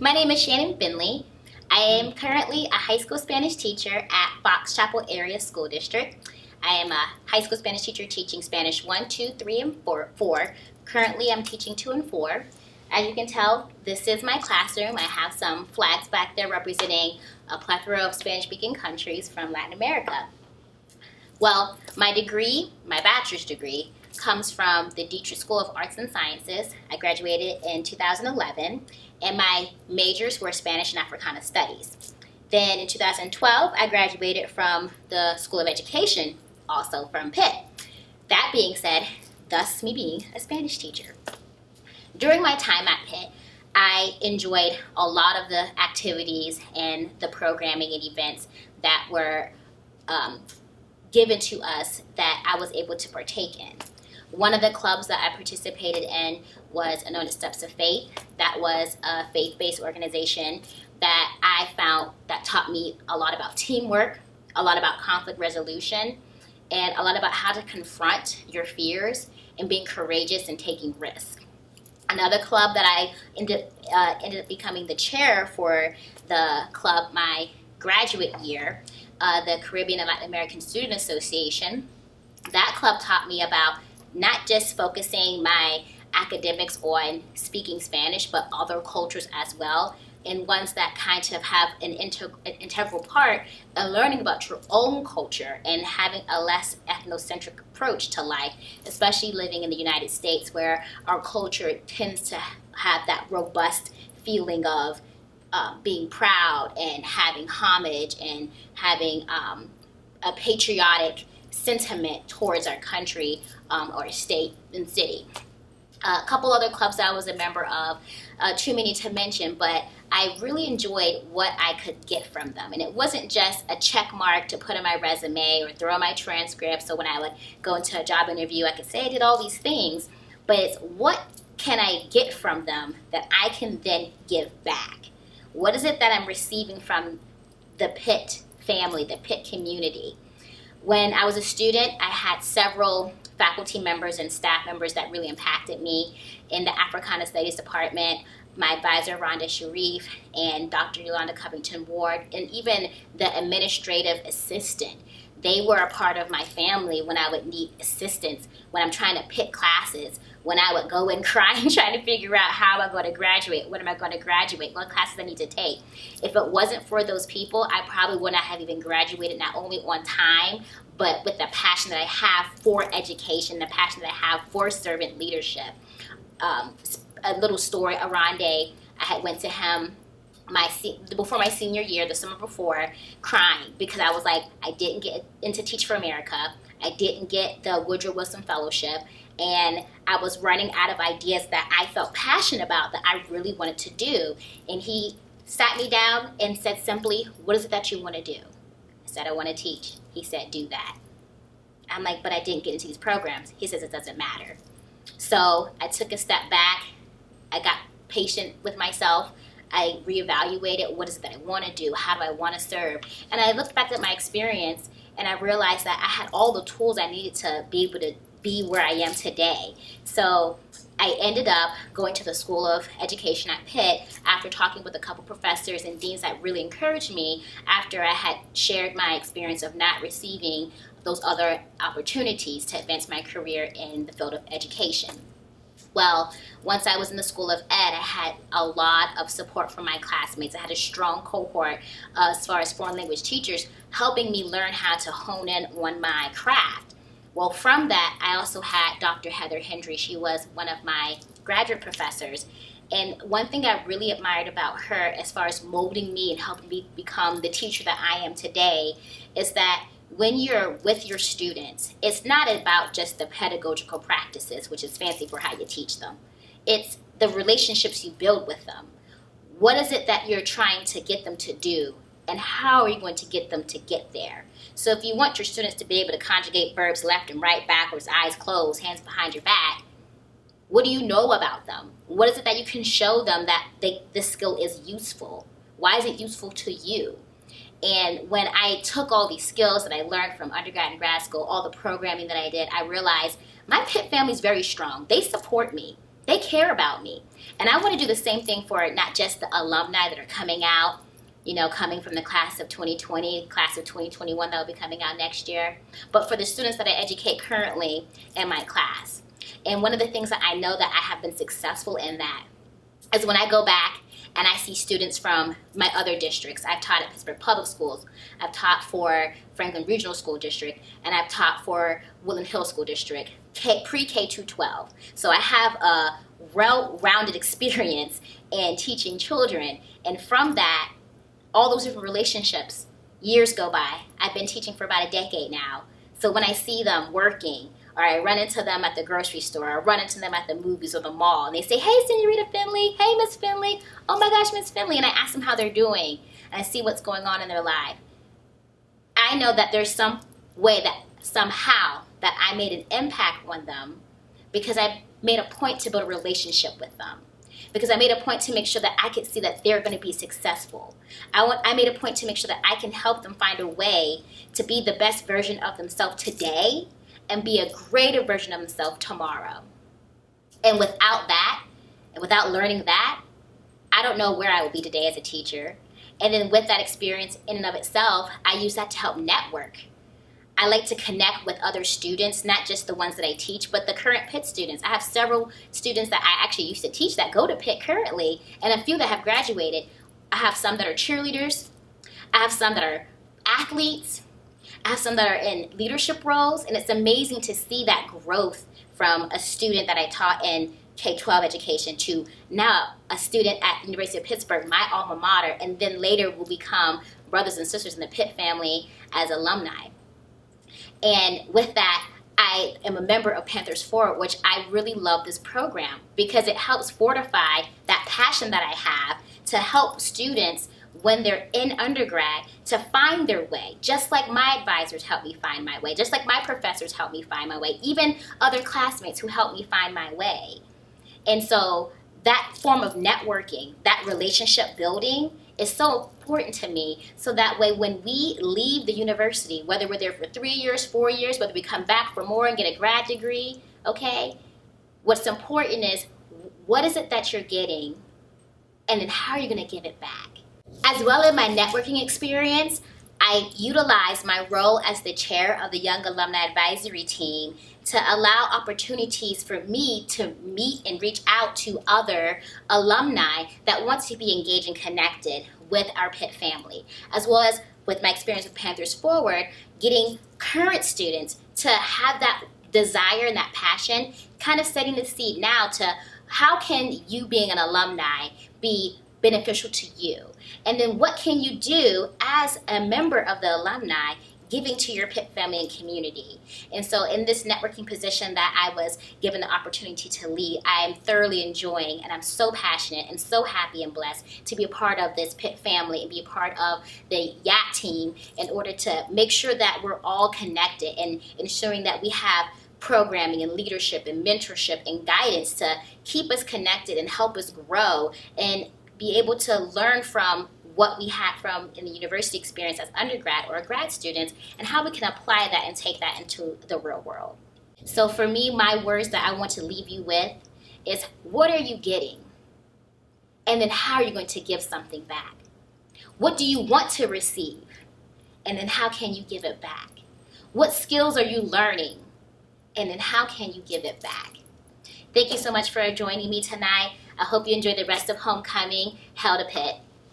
My name is Shannon Finley. I am currently a high school Spanish teacher at Fox Chapel Area School District. I am a high school Spanish teacher teaching Spanish 1, 2, 3, and 4. Currently, I'm teaching 2 and 4. As you can tell, this is my classroom. I have some flags back there representing a plethora of Spanish-speaking countries from Latin America. Well, my degree, my bachelor's degree, comes from the Dietrich School of Arts and Sciences. I graduated in 2011, and my majors were Spanish and Africana Studies. Then in 2012, I graduated from the School of Education, also from Pitt. That being said, thus me being a Spanish teacher. During my time at Pitt, I enjoyed a lot of the activities and the programming and events that were given to us that I was able to partake in. One of the clubs that I participated in was known as Steps of Faith. That was a faith-based organization that I found that taught me a lot about teamwork, a lot about conflict resolution, and a lot about how to confront your fears and being courageous and taking risks. Another club that I ended up becoming the chair for the club my graduate year, the Caribbean and Latin American Student Association. That club taught me about not just focusing my academics on speaking Spanish, but other cultures as well, and ones that kind of have an integral part in learning about your own culture and having a less ethnocentric approach to life, especially living in the United States where our culture tends to have that robust feeling of being proud and having homage and having a patriotic sentiment towards our country or state and city. A couple other clubs that I was a member of, too many to mention, but I really enjoyed what I could get from them. And it wasn't just a check mark to put on my resume or throw on my transcript, so when I would go into a job interview I could say I did all these things, but it's what can I get from them that I can then give back? What is it that I'm receiving from the Pitt family, the Pitt community? When I was a student, I had several faculty members and staff members that really impacted me in the Africana Studies Department. My advisor, Rhonda Sharif, and Dr. Yolanda Covington Ward, and even the administrative assistant. They were a part of my family when I would need assistance, when I'm trying to pick classes, when I would go and cry and try to figure out how I'm going to graduate, when am I going to graduate, what classes I need to take. If it wasn't for those people, I probably would not have even graduated, not only on time, but with the passion that I have for education, the passion that I have for servant leadership. A little story, Arande, I had went to him before my senior year, the summer before, crying because I was like, I didn't get into Teach for America, I didn't get the Woodrow Wilson Fellowship, and I was running out of ideas that I felt passionate about that I really wanted to do. And he sat me down and said simply, what is it that you want to do? I said, I want to teach. He said, do that. I'm like, but I didn't get into these programs. He says, it doesn't matter. So I took a step back. I got patient with myself. I reevaluated what is it that I want to do, how do I want to serve. And I looked back at my experience and I realized that I had all the tools I needed to be able to be where I am today. So I ended up going to the School of Education at Pitt after talking with a couple professors and deans that really encouraged me after I had shared my experience of not receiving those other opportunities to advance my career in the field of education. Well, once I was in the School of Ed, I had a lot of support from my classmates. I had a strong cohort as far as foreign language teachers helping me learn how to hone in on my craft. Well, from that, I also had Dr. Heather Hendry. She was one of my graduate professors. And one thing I really admired about her as far as molding me and helping me become the teacher that I am today is that when you're with your students, it's not about just the pedagogical practices, which is fancy for how you teach them. It's the relationships you build with them. What is it that you're trying to get them to do, and how are you going to get them to get there? So if you want your students to be able to conjugate verbs left and right, backwards, eyes closed, hands behind your back, what do you know about them? What is it that you can show them that this skill is useful? Why is it useful to you? And when I took all these skills that I learned from undergrad and grad school, all the programming that I did, I realized my Pitt family is very strong. They support me. They care about me. And I want to do the same thing for not just the alumni that are coming out, coming from the class of 2020, class of 2021 that will be coming out next year, but for the students that I educate currently in my class. And one of the things that I know that I have been successful in that is when I go back and I see students from my other districts. I've taught at Pittsburgh Public Schools, I've taught for Franklin Regional School District, and I've taught for Woodlands Hills School District, pre-K-12. So I have a well-rounded experience in teaching children, and from that, all those different relationships, years go by. I've been teaching for about a decade now. So when I see them working, or I run into them at the grocery store, or I run into them at the movies or the mall, and they say, "Hey, Senorita Finley, hey, Miss Finley, oh my gosh, Miss Finley," and I ask them how they're doing, and I see what's going on in their life. I know that there's some way that somehow that I made an impact on them because I made a point to build a relationship with them. Because I made a point to make sure that I could see that they're going to be successful. I made a point to make sure that I can help them find a way to be the best version of themselves today and be a greater version of themselves tomorrow. And without that, and without learning that, I don't know where I would be today as a teacher. And then with that experience in and of itself, I use that to help network. I like to connect with other students, not just the ones that I teach, but the current Pitt students. I have several students that I actually used to teach that go to Pitt currently, and a few that have graduated. I have some that are cheerleaders. I have some that are athletes. I have some that are in leadership roles, and it's amazing to see that growth from a student that I taught in K-12 education to now a student at the University of Pittsburgh, my alma mater, and then later will become brothers and sisters in the Pitt family as alumni. And with that, I am a member of Panthers Forward, which I really love this program because it helps fortify that passion that I have to help students when they're in undergrad to find their way, just like my advisors helped me find my way, just like my professors helped me find my way, even other classmates who helped me find my way. And so that form of networking, that relationship building is so important to me, so that way when we leave the university, whether we're there for 3 years, 4 years, whether we come back for more and get a grad degree, okay, what's important is what is it that you're getting, and then how are you going to give it back? As well in my networking experience, I utilize my role as the chair of the Young Alumni Advisory Team to allow opportunities for me to meet and reach out to other alumni that want to be engaged and connected with our Pitt family, as well as with my experience with Panthers Forward, getting current students to have that desire and that passion, kind of setting the seed now to how can you being an alumni be beneficial to you? And then what can you do as a member of the alumni giving to your Pitt family and community? And so in this networking position that I was given the opportunity to lead, I am thoroughly enjoying, and I'm so passionate and so happy and blessed to be a part of this Pitt family and be a part of the YAT team in order to make sure that we're all connected and ensuring that we have programming and leadership and mentorship and guidance to keep us connected and help us grow and be able to learn from what we had from in the university experience as undergrad or grad students and how we can apply that and take that into the real world. So for me, my words that I want to leave you with is, what are you getting? And then how are you going to give something back? What do you want to receive? And then how can you give it back? What skills are you learning? And then how can you give it back? Thank you so much for joining me tonight. I hope you enjoy the rest of homecoming. Hail to Pitt.